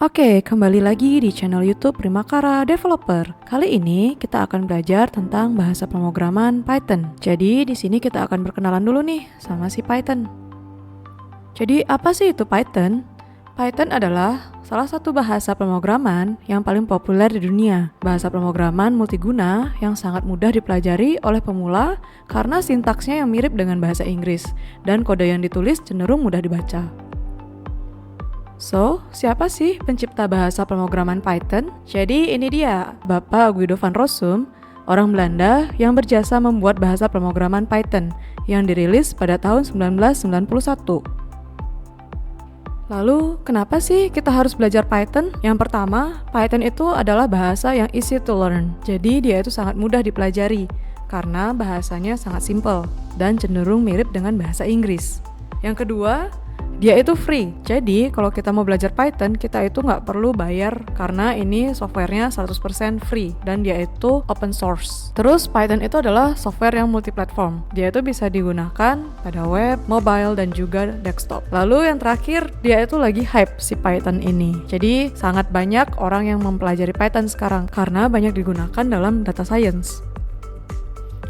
Oke, kembali lagi di channel YouTube Primakara Developer. Kali ini kita akan belajar tentang bahasa pemrograman Python. Jadi di sini kita akan berkenalan dulu nih sama si Python. Jadi apa sih itu Python? Python adalah salah satu bahasa pemrograman yang paling populer di dunia. Bahasa pemrograman multiguna yang sangat mudah dipelajari oleh pemula karena sintaksnya yang mirip dengan bahasa Inggris dan kode yang ditulis cenderung mudah dibaca. So, siapa sih pencipta bahasa pemrograman Python? Jadi ini dia, Bapak Guido van Rossum, orang Belanda yang berjasa membuat bahasa pemrograman Python yang dirilis pada tahun 1991. Lalu, kenapa sih kita harus belajar Python? Yang pertama, Python itu adalah bahasa yang easy to learn. Jadi dia itu sangat mudah dipelajari karena bahasanya sangat simple dan cenderung mirip dengan bahasa Inggris. Yang kedua, dia itu free, jadi kalau kita mau belajar Python, kita itu nggak perlu bayar karena ini softwarenya 100% free dan dia itu open source. Terus Python itu adalah software yang multiplatform. Dia itu bisa digunakan pada web, mobile, dan juga desktop. Lalu yang terakhir, dia itu lagi hype si Python ini. Jadi sangat banyak orang yang mempelajari Python sekarang karena banyak digunakan dalam data science.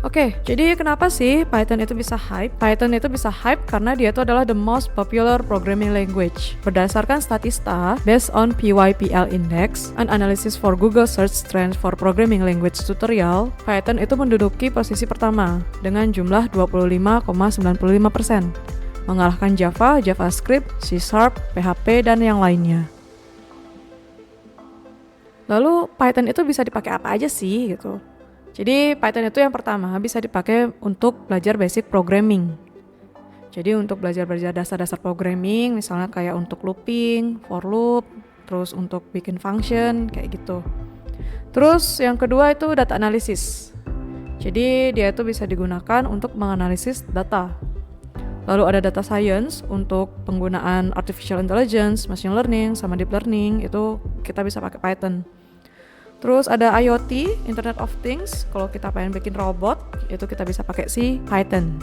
Oke, jadi kenapa sih Python itu bisa hype? Python itu bisa hype karena dia itu adalah the most popular programming language. Berdasarkan statista, based on PyPL Index, an analysis for Google Search Trends for Programming Language Tutorial, Python itu menduduki posisi pertama dengan jumlah 25,95%, mengalahkan Java, JavaScript, C#, PHP, dan yang lainnya. Lalu Python itu bisa dipakai apa aja sih gitu? Jadi Python itu yang pertama bisa dipakai untuk belajar basic programming. Jadi untuk belajar dasar-dasar programming, misalnya kayak untuk looping, for loop, terus untuk bikin function, kayak gitu. Terus yang kedua itu data analysis. Jadi dia itu bisa digunakan untuk menganalisis data. Lalu ada data science untuk penggunaan artificial intelligence, machine learning, sama deep learning, itu kita bisa pakai Python. Terus ada IoT, Internet of Things, kalau kita pengen bikin robot, itu kita bisa pakai si Python.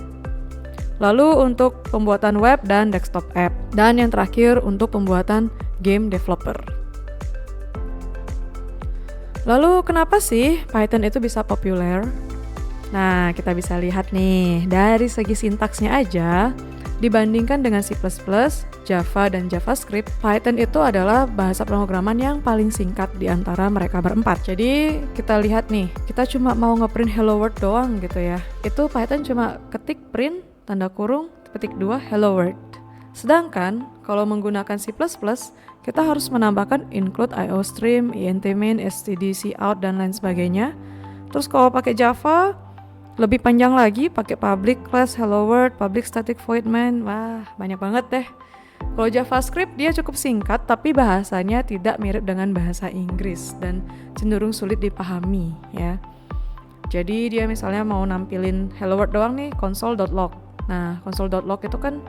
Lalu untuk pembuatan web dan desktop app. Dan yang terakhir untuk pembuatan game developer. Lalu kenapa sih Python itu bisa populer? Nah, kita bisa lihat nih, dari segi sintaksnya aja, dibandingkan dengan C++, Java, dan JavaScript, Python itu adalah bahasa pemrograman yang paling singkat di antara mereka berempat. Jadi kita lihat nih, kita cuma mau ngeprint hello world doang gitu ya. Itu Python cuma ketik print, tanda kurung, ketik 2, hello world. Sedangkan kalau menggunakan C++, kita harus menambahkan include IOStream, intmain, stdcout, dan lain sebagainya. Terus kalau pakai Java, lebih panjang lagi, pakai public class hello world, public static void main. Wah, banyak banget deh. Kalau JavaScript dia cukup singkat tapi bahasanya tidak mirip dengan bahasa Inggris dan cenderung sulit dipahami ya. Jadi dia misalnya mau nampilin hello world doang nih, console.log. Nah, console.log itu kan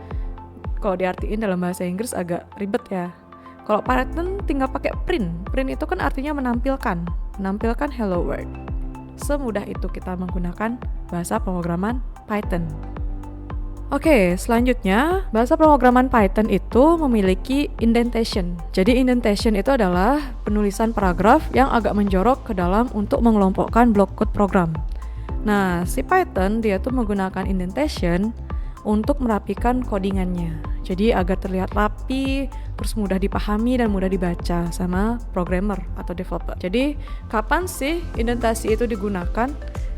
kalau diartiin dalam bahasa Inggris agak ribet ya. Kalau Python tinggal pakai print. Print itu kan artinya menampilkan hello world. Semudah itu kita menggunakan bahasa pemrograman Python. Oke, selanjutnya bahasa pemrograman Python itu memiliki indentation. Jadi indentation itu adalah penulisan paragraf yang agak menjorok ke dalam untuk mengelompokkan blok kode program. Nah, si Python dia tuh menggunakan indentation untuk merapikan codingannya. Jadi agar terlihat rapi, terus mudah dipahami dan mudah dibaca sama programmer atau developer. Jadi kapan sih indentasi itu digunakan?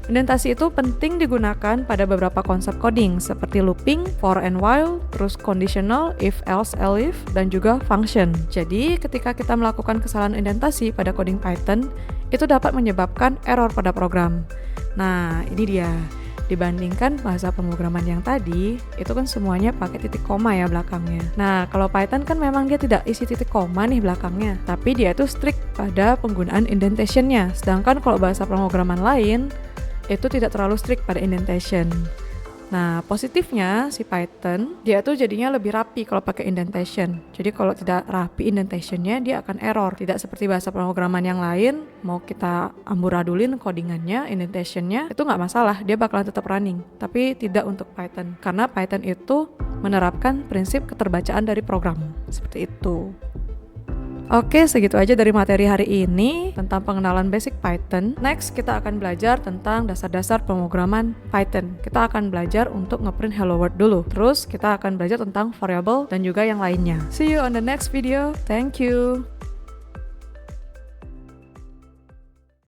Indentasi itu penting digunakan pada beberapa konsep coding seperti looping, for and while, terus conditional, if, else, elif, dan juga function. Jadi ketika kita melakukan kesalahan indentasi pada coding Python, itu dapat menyebabkan error pada program. Nah, ini dia. Dibandingkan bahasa pemrograman yang tadi, itu kan semuanya pakai titik koma ya belakangnya. Nah, kalau Python kan memang dia tidak isi titik koma nih belakangnya, tapi dia itu strict pada penggunaan indentationnya. Sedangkan kalau bahasa pemrograman lain, itu tidak terlalu strict pada indentation. Nah, positifnya si Python, dia tuh jadinya lebih rapi kalau pakai indentation. Jadi kalau tidak rapi indentationnya, dia akan error. Tidak seperti bahasa pemrograman yang lain, mau kita amburadulin codingannya, indentationnya, itu nggak masalah, dia bakalan tetap running. Tapi tidak untuk Python, karena Python itu menerapkan prinsip keterbacaan dari program. Seperti itu. Oke, segitu aja dari materi hari ini tentang pengenalan basic Python. Next, kita akan belajar tentang dasar-dasar pemrograman Python. Kita akan belajar untuk ngeprint hello world dulu. Terus, kita akan belajar tentang variable dan juga yang lainnya. See you on the next video. Thank you.